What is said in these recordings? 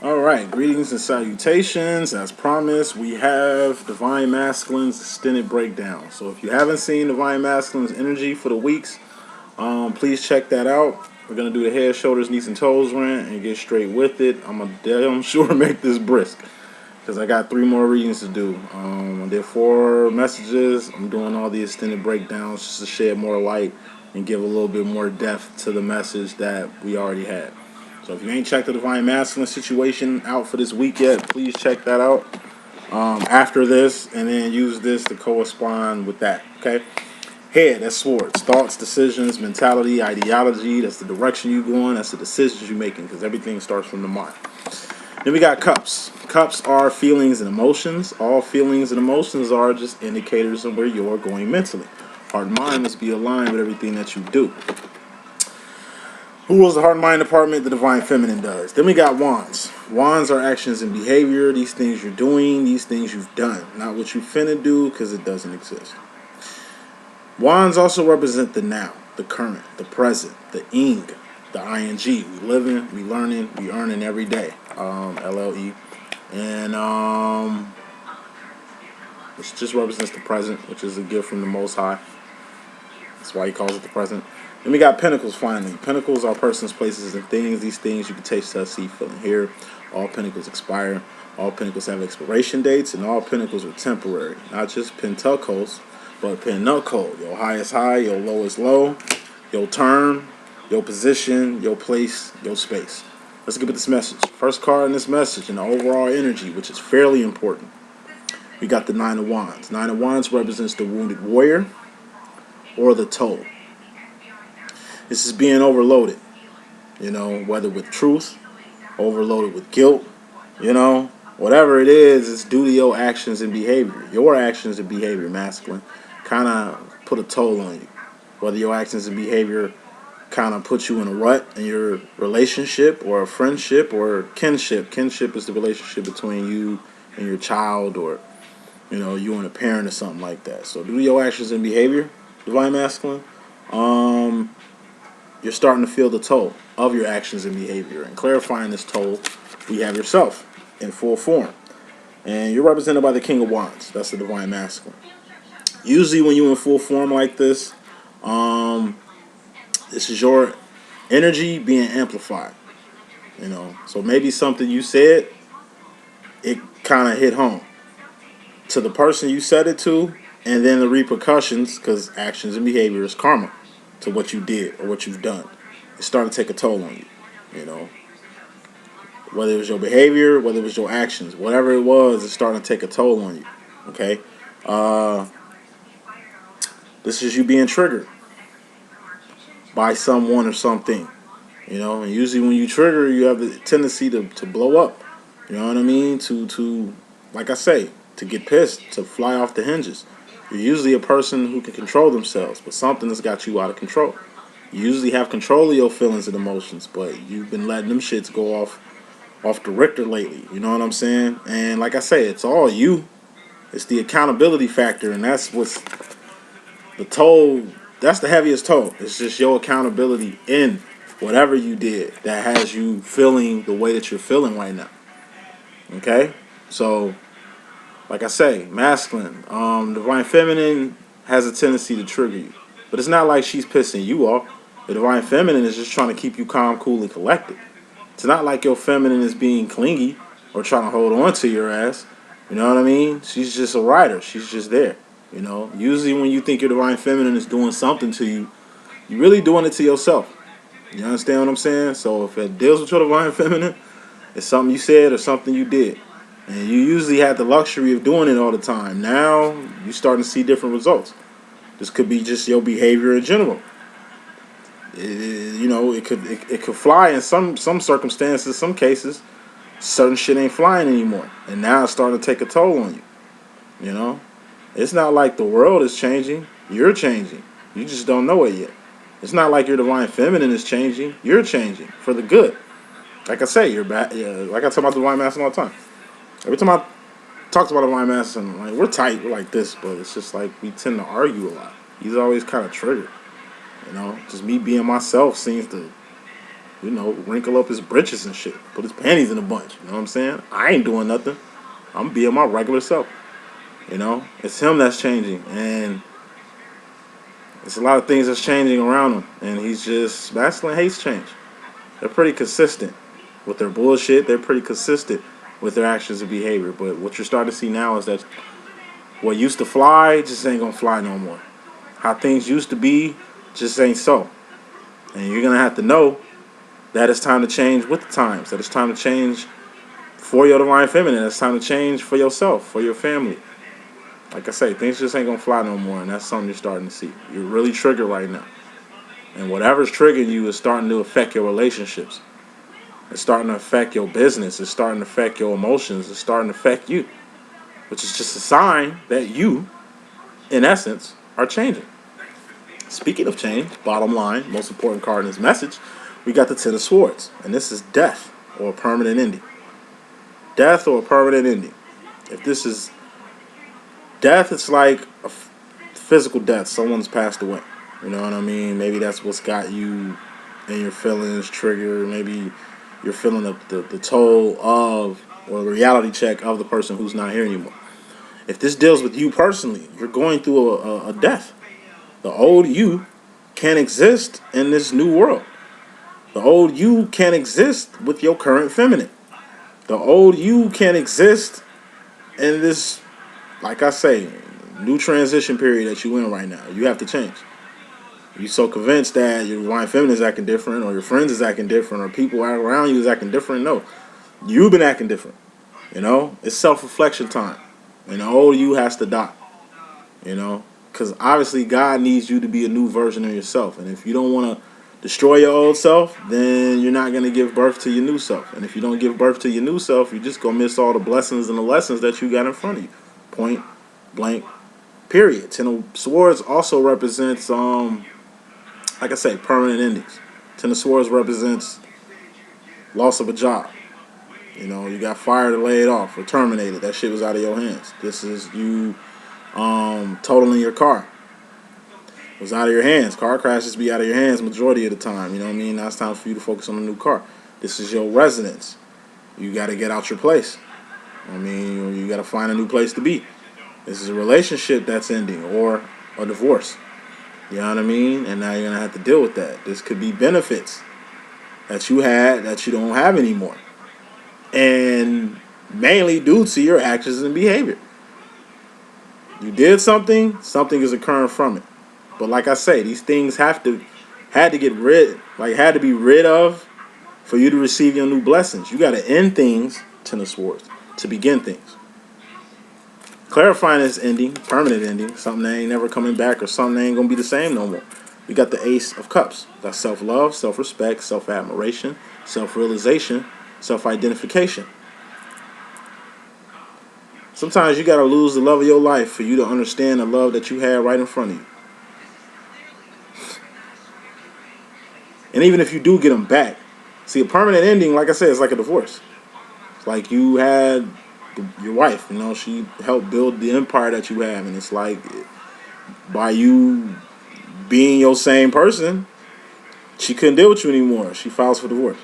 All right, greetings and salutations. As promised, we have Divine Masculine's extended breakdown. So if you haven't seen Divine Masculine's energy for the weeks, please check that out. We're gonna do the head, shoulders, knees, and toes rant and get straight with it. I'm gonna damn sure make this brisk because I got 3 more readings to do. I did 4 messages. I'm doing all the extended breakdowns just to shed more light and give a little bit more depth to the message that we already had. So if you ain't checked the Divine Masculine situation out for this week yet, please check that out after this, and then use this to correspond with that. Okay. Head, that's swords, thoughts, decisions, mentality, ideology. That's the direction you going. That's the decisions you're making, because everything starts from the mind. Then we got cups. Cups are feelings and emotions. All feelings and emotions are just indicators of where you're going mentally. Heart and mind must be aligned with everything that you do. Who rules the heart and mind department? The Divine Feminine does. Then we got wands. Wands are actions and behavior. These things you're doing, these things you've done. Not what you finna do, because it doesn't exist. Wands also represent the now, the current, the present, the ing, the ing. We living, we learning, we earning every day. LLE. And it just represents the present, which is a gift from the Most High. That's why he calls it the present. Then we got pentacles finally. Pentacles are persons, places, and things. These things you can taste, touch, see, feel, and hear. All pentacles expire. All pentacles have expiration dates, and all pentacles are temporary. Not just pentacles, but pinnacle. Your highest high, your lowest low, your turn, your position, your place, your space. Let's get with this message. First card in this message, and the overall energy, which is fairly important. We got the Nine of Wands. Nine of Wands represents the wounded warrior or the toll. This is being overloaded, whether with truth, overloaded with guilt, whatever it is, it's due to your actions and behavior. Your actions and behavior, masculine, kind of put a toll on you. Whether your actions and behavior kind of put you in a rut in your relationship or a friendship or kinship. Kinship is the relationship between you and your child, or, you and a parent or something like that. So due to your actions and behavior, Divine Masculine, you're starting to feel the toll of your actions and behavior. And clarifying this toll, we have yourself in full form. And you're represented by the King of Wands. That's the Divine Masculine. Usually when you're in full form like this, this is your energy being amplified. So maybe something you said, it kind of hit home to the person you said it to, and then the repercussions, because actions and behavior is karma to what you did or what you've done. It's starting to take a toll on you, Whether it was your behavior, whether it was your actions, whatever it was, it's starting to take a toll on you, okay? This is you being triggered by someone or something, and usually when you trigger, you have the tendency to blow up, you know what I mean? To like I say, to get pissed, to fly off the hinges. You're usually a person who can control themselves, but something has got you out of control. You usually have control of your feelings and emotions, but you've been letting them shits go off the Richter lately. You know what I'm saying? And like I say, it's all you. It's the accountability factor, and that's what's the toll. That's the heaviest toll. It's just your accountability in whatever you did that has you feeling the way that you're feeling right now. Okay? So, like I say, masculine. Divine Feminine has a tendency to trigger you. But it's not like she's pissing you off. The Divine Feminine is just trying to keep you calm, cool, and collected. It's not like your feminine is being clingy or trying to hold on to your ass. You know what I mean? She's just a rider. She's just there. Usually when you think your Divine Feminine is doing something to you, you're really doing it to yourself. You understand what I'm saying? So if it deals with your Divine Feminine, it's something you said or something you did. And you usually had the luxury of doing it all the time. Now you're starting to see different results. This could be just your behavior in general. It could fly in some circumstances, some cases. Certain shit ain't flying anymore, and now it's starting to take a toll on you. It's not like the world is changing. You're changing. You just don't know it yet. It's not like your Divine Feminine is changing. You're changing for the good. Like I say, you're back. Yeah, like I talk about the Divine Masculine all the time. Every time I talk about the Divine Masculine, like, we're tight, we're like this, but it's just like we tend to argue a lot. He's always kind of triggered. Just me being myself seems to you know, wrinkle up his britches and shit, put his panties in a bunch. You know what I'm saying? I ain't doing nothing. I'm being my regular self. You know, it's him that's changing, and it's a lot of things that's changing around him, and he's just masculine hates change. They're pretty consistent with their bullshit. They're pretty consistent with their actions and behavior. But what you're starting to see now is that what used to fly just ain't gonna fly no more. How things used to be just ain't so. And you're gonna have to know that it's time to change with the times. That it's time to change for your divine feminine. It's time to change for yourself, for your family. Like I say, things just ain't gonna fly no more, and that's something you're starting to see. You're really triggered right now. And whatever's triggering you is starting to affect your relationships. It's starting to affect your business. It's starting to affect your emotions. It's starting to affect you, which is just a sign that you, in essence, are changing. Speaking of change, bottom line, most important card in this message, we got the Ten of Swords. And this is death or a permanent ending. Death or a permanent ending. If this is death, it's like a physical death. Someone's passed away. You know what I mean? Maybe that's what's got you in your feelings triggered. Maybe you're feeling the toll of, or the reality check of the person who's not here anymore. If this deals with you personally, you're going through a death. The old you can't exist in this new world. The old you can't exist with your current feminine. The old you can't exist in this, like I say, new transition period that you in right now. You have to change. You're so convinced that your divine feminine is acting different, or your friends is acting different, or people around you is acting different. No, you've been acting different. You know, it's self-reflection time, and the old you has to die. You know, because obviously God needs you to be a new version of yourself, and if you don't want to destroy your old self, then you're not going to give birth to your new self. And if you don't give birth to your new self, you're just going to miss all the blessings and the lessons that you got in front of you. Point blank, period. Ten of Swords also represents, like I say, permanent endings. Ten of Swords represents loss of a job. You know, you got fired or laid off or terminated. That shit was out of your hands. This is you totaling your car. It was out of your hands. Car crashes be out of your hands majority of the time. You know what I mean? Now it's time for you to focus on a new car. This is your residence. You got to get out your place. I mean, you got to find a new place to be. This is a relationship that's ending, or a divorce. You know what I mean? And now you're going to have to deal with that. This could be benefits that you had that you don't have anymore. And mainly due to your actions and behavior. You did something, something is occurring from it. But like I say, these things had to be rid of for you to receive your new blessings. You got to end things, Ten of Swords, to begin things. Clarifying this ending, permanent ending, something that ain't never coming back, or something that ain't going to be the same no more. We got the Ace of Cups. We got self-love, self-respect, self-admiration, self-realization, self-identification. Sometimes you got to lose the love of your life for you to understand the love that you had right in front of you. And even if you do get them back, see, a permanent ending, like I said, is like a divorce. It's like you had your wife, you know, she helped build the empire that you have. And it's like, by you being your same person, she couldn't deal with you anymore. She files for divorce.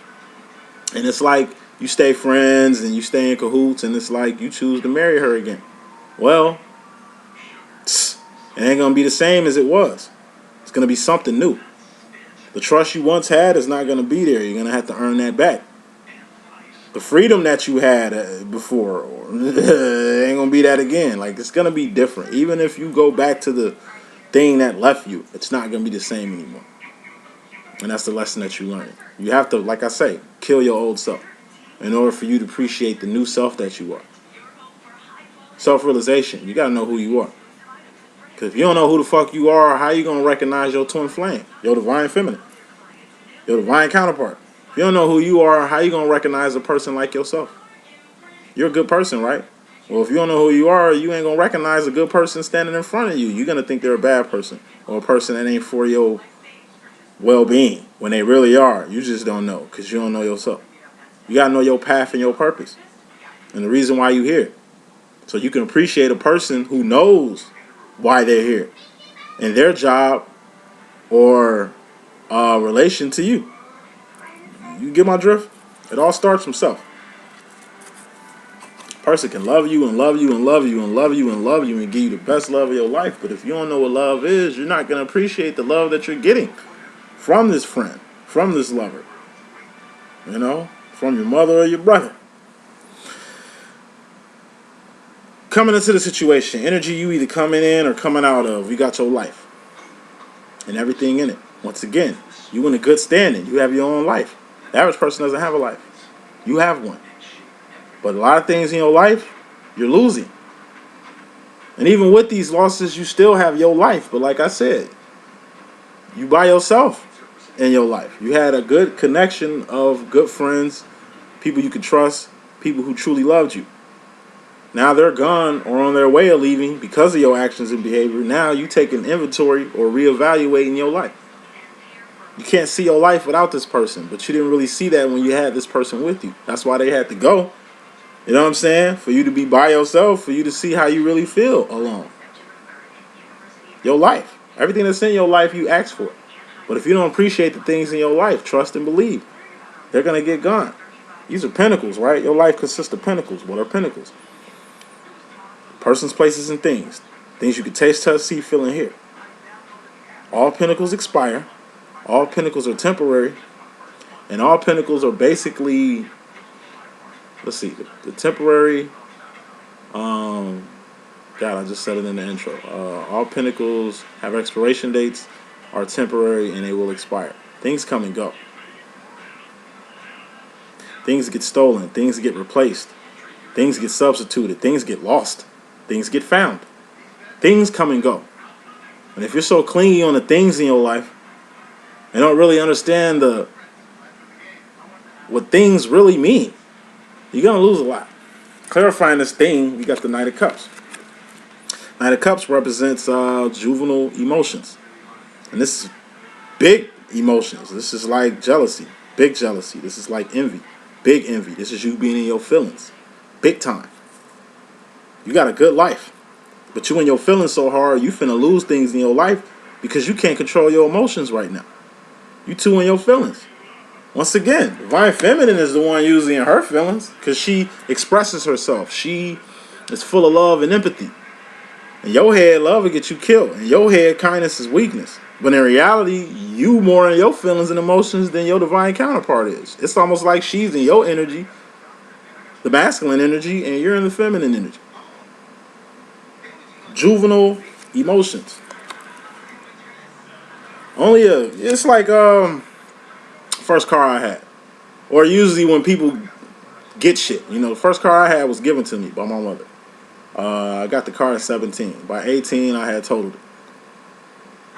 And it's like you stay friends and you stay in cahoots, and it's like you choose to marry her again. Well, it ain't going to be the same as it was. It's going to be something new. The trust you once had is not going to be there. You're going to have to earn that back. The freedom that you had before ain't going to be that again. Like, it's going to be different. Even if you go back to the thing that left you, it's not going to be the same anymore. And that's the lesson that you learn. You have to, like I say, kill your old self in order for you to appreciate the new self that you are. Self-realization. You got to know who you are. Because if you don't know who the fuck you are, how you going to recognize your twin flame, your divine feminine, your divine counterpart? If you don't know who you are, how you going to recognize a person like yourself? You're a good person, right? Well, if you don't know who you are, you ain't going to recognize a good person standing in front of you. You're going to think they're a bad person, or a person that ain't for your well-being, when they really are. You just don't know, because you don't know yourself. You got to know your path and your purpose and the reason why you're here, so you can appreciate a person who knows why they're here and their job or relation to you. You get my drift? It all starts from self. A person can love you and love you and love you and love you and love you and give you the best love of your life. But if you don't know what love is, you're not going to appreciate the love that you're getting from this friend, from this lover. You know, from your mother or your brother. Coming into the situation, energy you either coming in or coming out of, you got your life and everything in it. Once again, you in a good standing. You have your own life. The average person doesn't have a life. You have one. But a lot of things in your life, you're losing. And even with these losses, you still have your life. But like I said, you by yourself in your life. You had a good connection of good friends, people you could trust, people who truly loved you. Now they're gone or on their way of leaving because of your actions and behavior. Now you take an inventory or reevaluating your life. You can't see your life without this person, but you didn't really see that when you had this person with you. That's why they had to go. You know what I'm saying? For you to be by yourself, for you to see how you really feel alone. Your life. Everything that's in your life, you ask for. But if you don't appreciate the things in your life, trust and believe, they're going to get gone. These are pinnacles, right? Your life consists of pinnacles. What are pinnacles? Persons, places, and things. Things you can taste, touch, see, feel, and hear. All pinnacles expire. All pinnacles are temporary. And all pinnacles are basically, let's see, the temporary, God, I just said it in the intro. All pinnacles have expiration dates, are temporary, and they will expire. Things come and go. Things get stolen. Things get replaced. Things get substituted. Things get lost. Things get found. Things come and go. And if you're so clingy on the things in your life and don't really understand what things really mean, you're going to lose a lot. Clarifying this thing, we got the Knight of Cups. Knight of Cups represents juvenile emotions. And this is big emotions. This is like jealousy, big jealousy. This is like envy, big envy. This is you being in your feelings, big time. You got a good life, but you in your feelings so hard, you finna lose things in your life because you can't control your emotions right now. You too in your feelings. Once again, Divine Feminine is the one usually in her feelings because she expresses herself. She is full of love and empathy. In your head, love will get you killed. In your head, kindness is weakness. But in reality, you more in your feelings and emotions than your divine counterpart is. It's almost like she's in your energy, the masculine energy, and you're in the feminine energy. Juvenile emotions. It's like first car I had. Or usually when people get shit. You know, the first car I had was given to me by my mother. I got the car at 17. By 18, I had totaled it.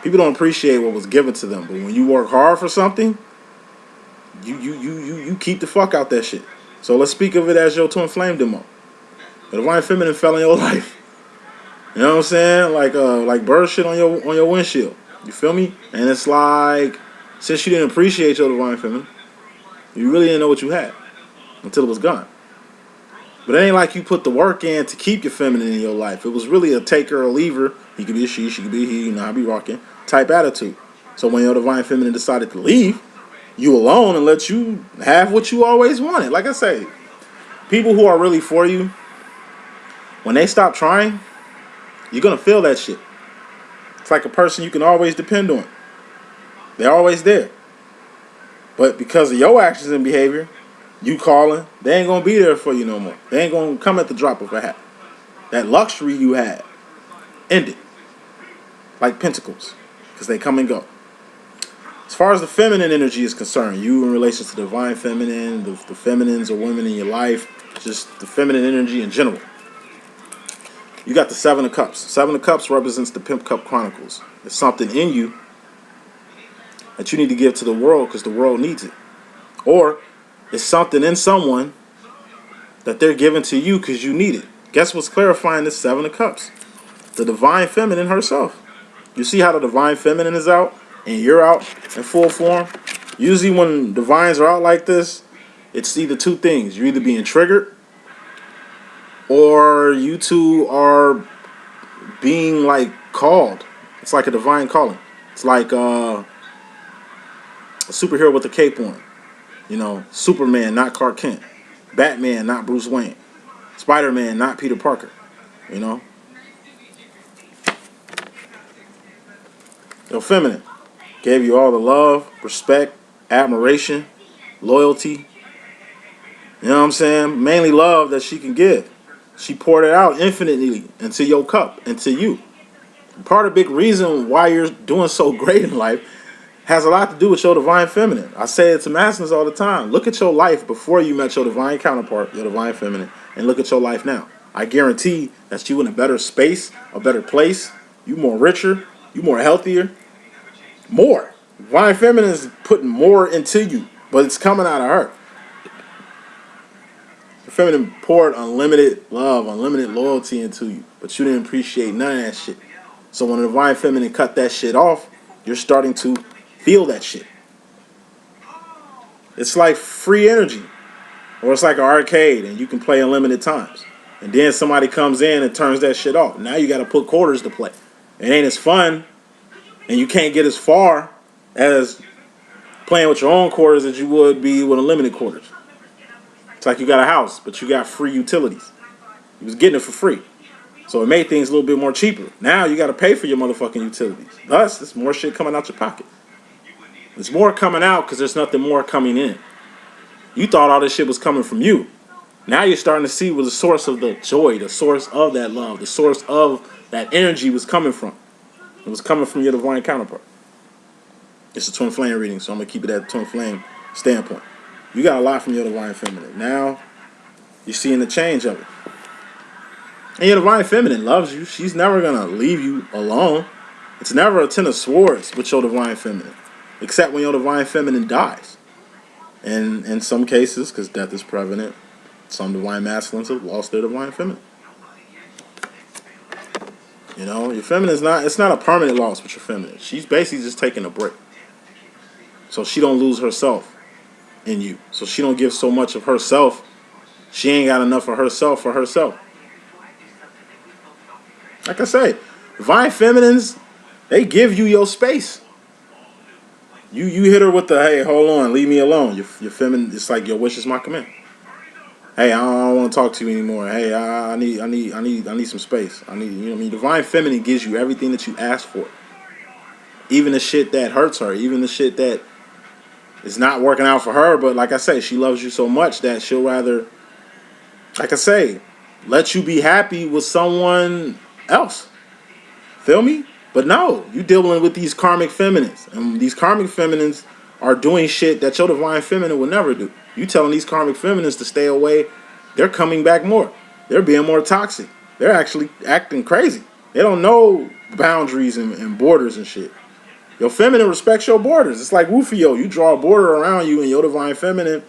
People don't appreciate what was given to them, but when you work hard for something, you keep the fuck out that shit. So let's speak of it as your twin flame demo. The Divine Feminine fell in your life. You know what I'm saying? Like bird shit on your windshield. You feel me? And it's like, since you didn't appreciate your Divine Feminine, you really didn't know what you had until it was gone. But it ain't like you put the work in to keep your feminine in your life. It was really a taker or leaver. He could be a she could be a he, you know, I be rocking type attitude. So when your Divine Feminine decided to leave you alone and let you have what you always wanted, like I say, people who are really for you, when they stop trying, you're going to feel that shit. It's like a person you can always depend on. They're always there. But because of your actions and behavior, you calling, they ain't going to be there for you no more. They ain't going to come at the drop of a hat. That luxury you had ended. Like pentacles. Because they come and go. As far as the feminine energy is concerned, you in relation to the Divine Feminine, the feminines or women in your life, just the feminine energy in general. You got the Seven of Cups. Seven of Cups represents the Pimp Cup Chronicles. It's something in you that you need to give to the world because the world needs it. Or it's something in someone that they're giving to you because you need it. Guess what's clarifying this Seven of Cups? The Divine Feminine herself. You see how the Divine Feminine is out and you're out in full form? Usually when divines are out like this, it's either two things. You're either being triggered or you two are being like called. It's like a divine calling. It's like a superhero with a cape on. You know, Superman, not Clark Kent. Batman, not Bruce Wayne. Spider-Man, not Peter Parker. You know? Yo, feminine gave you all the love, respect, admiration, loyalty. You know what I'm saying? Mainly love that she can give. She poured it out infinitely into your cup, into you. Part of the big reason why you're doing so great in life has a lot to do with your divine feminine. I say it to masculines all the time. Look at your life before you met your divine counterpart, your divine feminine, and look at your life now. I guarantee that you in a better space, a better place. You more richer, you more healthier, more. Divine feminine is putting more into you, but it's coming out of her. The feminine poured unlimited love, unlimited loyalty into you, but you didn't appreciate none of that shit. So when the divine feminine cut that shit off, you're starting to feel that shit. It's like free energy, or it's like an arcade, and you can play unlimited times. And then somebody comes in and turns that shit off. Now you got to put quarters to play. It ain't as fun, and you can't get as far as playing with your own quarters as you would be with unlimited quarters. It's like you got a house, but you got free utilities. You was getting it for free. So it made things a little bit more cheaper. Now you got to pay for your motherfucking utilities. Thus, there's more shit coming out your pocket. There's more coming out because there's nothing more coming in. You thought all this shit was coming from you. Now you're starting to see where the source of the joy, the source of that love, the source of that energy was coming from. It was coming from your divine counterpart. It's a twin flame reading, so I'm going to keep it at the twin flame standpoint. You got a lot from your divine feminine. Now you're seeing the change of it. And your divine feminine loves you. She's never going to leave you alone. It's never a 10 of swords with your divine feminine, except when your divine feminine dies. And in some cases, because death is prevalent, some divine masculines have lost their divine feminine. You know, your feminine is not, it's not a permanent loss with your feminine. She's basically just taking a break. So she don't lose herself in you. So she don't give so much of herself. She ain't got enough of herself for herself. Like I say, divine feminines, they give you your space. You hit her with the, hey, hold on, leave me alone. Your feminine, it's like your wish is my command. Hey, I don't want to talk to you anymore. Hey, I need some space. You know what I mean? Divine feminine gives you everything that you ask for. Even the shit that hurts her, even the shit that is not working out for her, but like I say, she loves you so much that she'll rather, like I say, let you be happy with someone else. Feel me? But no, you dealing with these karmic feminines. And these karmic feminines are doing shit that your divine feminine would never do. You telling these karmic feminines to stay away, they're coming back more. They're being more toxic. They're actually acting crazy. They don't know boundaries and borders and shit. Your feminine respects your borders. It's like Rufio. You draw a border around you and your divine feminine,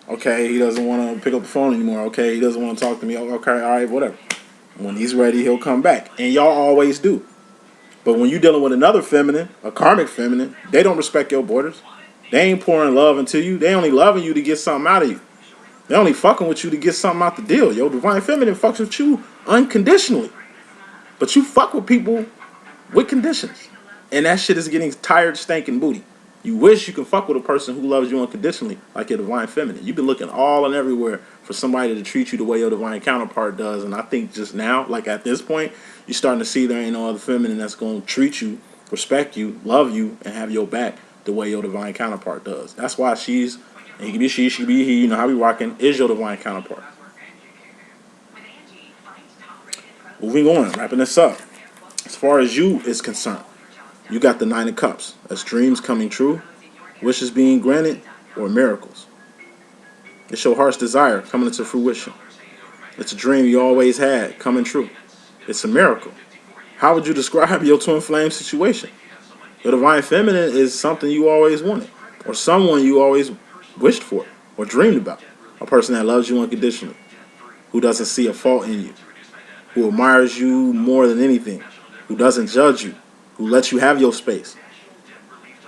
okay, he doesn't want to pick up the phone anymore. Okay, he doesn't want to talk to me. Okay, all right, whatever. When he's ready, he'll come back. And y'all always do. But when you're dealing with another feminine, a karmic feminine, they don't respect your borders. They ain't pouring love into you. They only loving you to get something out of you. They only fucking with you to get something out the deal. Your divine feminine fucks with you unconditionally. But you fuck with people with conditions. And that shit is getting tired, stinking booty. You wish you could fuck with a person who loves you unconditionally, like your divine feminine. You've been looking all and everywhere for somebody to treat you the way your divine counterpart does. And I think just now, like at this point, you're starting to see there ain't no other feminine that's going to treat you, respect you, love you, and have your back the way your divine counterpart does. That's why she's, and it can be she can be he, you know how we rocking, is your divine counterpart. Moving on, wrapping this up. As far as you is concerned, you got the 9 of Cups. That's dreams coming true, wishes being granted, or miracles. It's your heart's desire coming into fruition. It's a dream you always had coming true. It's a miracle. How would you describe your twin flame situation? Your divine feminine is something you always wanted, or someone you always wished for, or dreamed about. A person that loves you unconditionally, who doesn't see a fault in you, who admires you more than anything, who doesn't judge you, who lets you have your space,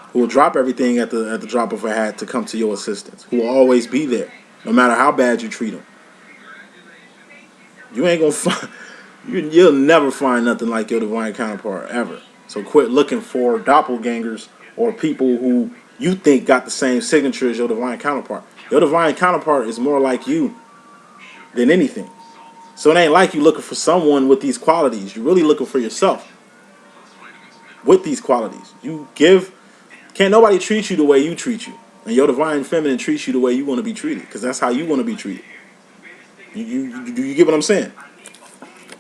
who will drop everything at the drop of a hat to come to your assistance, who will always be there, no matter how bad you treat them. You ain't gonna find, you'll never find nothing like your divine counterpart ever. So quit looking for doppelgangers or people who you think got the same signature as your divine counterpart. Your divine counterpart is more like you than anything. So it ain't like you looking for someone with these qualities. You're really looking for yourself with these qualities. Can't nobody treat you the way you treat you. And your divine feminine treats you the way you want to be treated, because that's how you want to be treated. You get what I'm saying?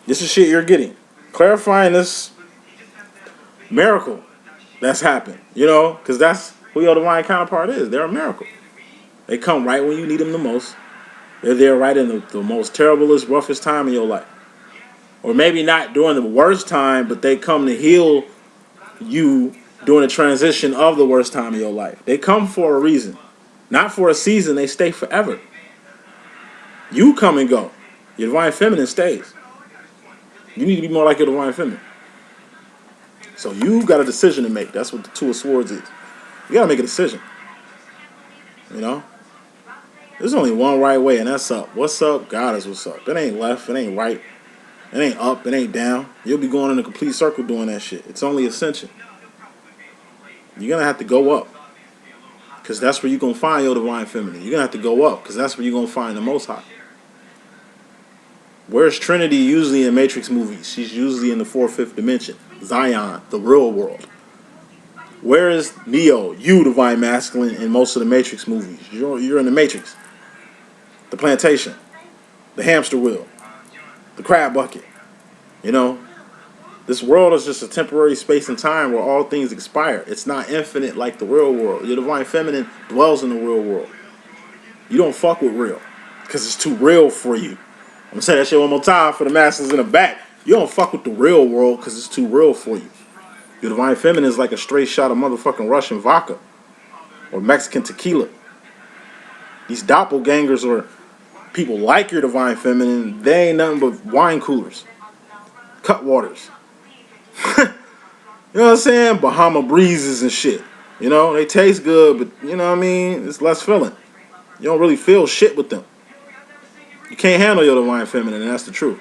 This is shit you're getting. Clarifying this miracle that's happened, because that's who your divine counterpart is. They're a miracle. They come right when you need them the most. They're there right in the most terriblest, roughest time in your life. Or maybe not during the worst time, but they come to heal you during the transition of the worst time of your life. They come for a reason. Not for a season, they stay forever. You come and go. Your divine feminine stays. You need to be more like your divine feminine. So you got a decision to make. That's what the Two of Swords is. You got to make a decision. There's only one right way, and that's up. What's up? God is what's up. It ain't left. It ain't right. It ain't up. It ain't down. You'll be going in a complete circle doing that shit. It's only ascension. You're going to have to go up, because that's where you're going to find your divine feminine. You're going to have to go up, because that's where you're going to find the Most High. Where's Trinity usually in Matrix movies? She's usually in the 4th, 5th dimension. Zion, the real world. Where is Neo, you divine masculine, in most of the Matrix movies? You're in the Matrix. The plantation. The hamster wheel. The crab bucket. This world is just a temporary space and time where all things expire. It's not infinite like the real world. Your divine feminine dwells in the real world. You don't fuck with real, because it's too real for you. I'm going to say that shit one more time for the masters in the back. You don't fuck with the real world because it's too real for you. Your divine feminine is like a straight shot of motherfucking Russian vodka or Mexican tequila. These doppelgangers or people like your divine feminine, they ain't nothing but wine coolers, cut waters. You know what I'm saying? Bahama breezes and shit. They taste good, but you know what I mean? It's less filling. You don't really feel shit with them. You can't handle your divine feminine, and that's the truth.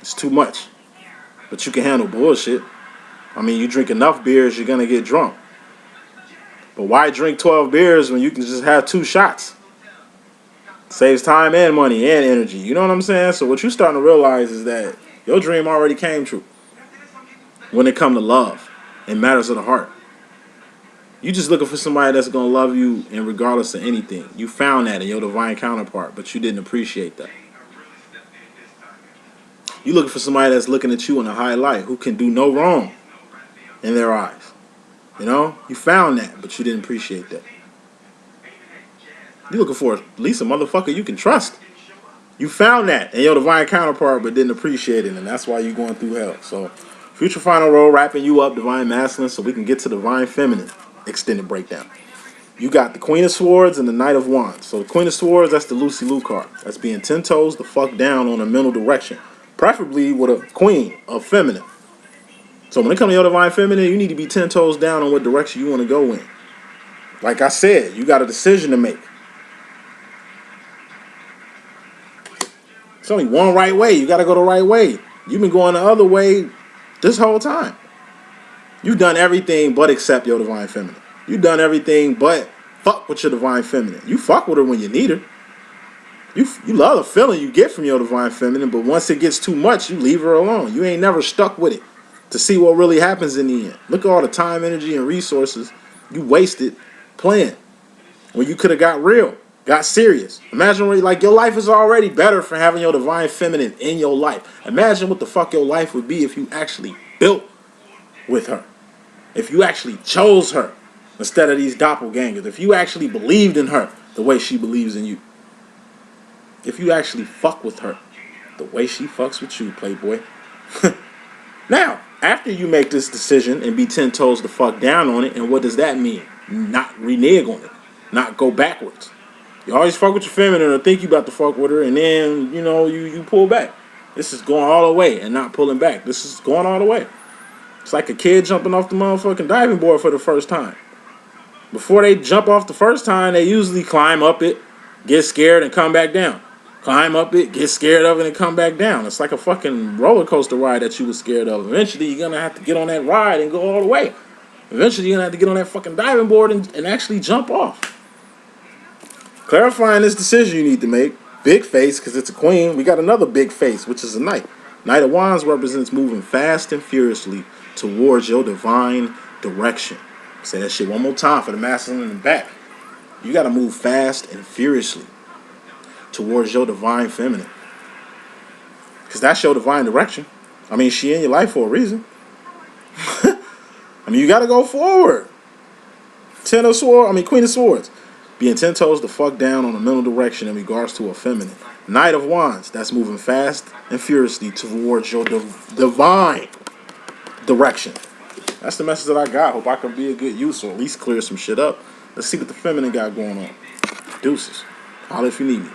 It's too much. But you can handle bullshit. You drink enough beers, you're going to get drunk. But why drink 12 beers when you can just have 2 shots? Saves time and money and energy. You know what I'm saying? So what you're starting to realize is that your dream already came true when it comes to love and matters of the heart. You just looking for somebody that's going to love you and regardless of anything. You found that in your divine counterpart, but you didn't appreciate that. You looking for somebody that's looking at you in a high light, who can do no wrong in their eyes. You found that, but you didn't appreciate that. You looking for at least a motherfucker you can trust. You found that in your divine counterpart, but didn't appreciate it, and that's why you're going through hell. So, future final roll, wrapping you up, divine masculine, so we can get to divine feminine extended breakdown. You got the Queen of Swords and the Knight of Wands. So the Queen of Swords, that's the Lucy Liu card. That's being 10 toes the fuck down on a mental direction. Preferably with a queen of feminine. So when it comes to your divine feminine, you need to be 10 toes down on what direction you want to go in. Like I said, you got a decision to make. It's only one right way. You got to go the right way. You've been going the other way this whole time. You've done everything but accept your divine feminine. You've done everything but fuck with your divine feminine. You fuck with her when you need her. You love the feeling you get from your divine feminine, but once it gets too much, you leave her alone. You ain't never stuck with it to see what really happens in the end. Look at all the time, energy, and resources you wasted playing when you could have got real, got serious. Imagine your life is already better for having your divine feminine in your life. Imagine what the fuck your life would be if you actually built with her. If you actually chose her instead of these doppelgangers. If you actually believed in her the way she believes in you. If you actually fuck with her the way she fucks with you, playboy. Now, after you make this decision and be 10 toes the fuck down on it, and what does that mean? Not renege on it. Not go backwards. You always fuck with your feminine or think you about to fuck with her, and then, you pull back. This is going all the way and not pulling back. This is going all the way. It's like a kid jumping off the motherfucking diving board for the first time. Before they jump off the first time, they usually climb up it, get scared, and come back down. Climb up it, get scared of it, and come back down. It's like a fucking roller coaster ride that you were scared of. Eventually, you're going to have to get on that ride and go all the way. Eventually, you're going to have to get on that fucking diving board and actually jump off. Clarifying this decision you need to make. Big face, because it's a queen. We got another big face, which is a knight. Knight of Wands represents moving fast and furiously towards your divine direction. Say that shit one more time for the masculine in the back. You got to move fast and furiously towards your divine feminine. Because that's your divine direction. I mean, she in your life for a reason. I mean, you got to go forward. Queen of Swords. Being 10 toes the fuck down on the mental direction in regards to a feminine. Knight of Wands. That's moving fast and furiously towards your divine direction. That's the message that I got. Hope I can be a good use or at least clear some shit up. Let's see what the feminine got going on. Deuces. Holla if you need me.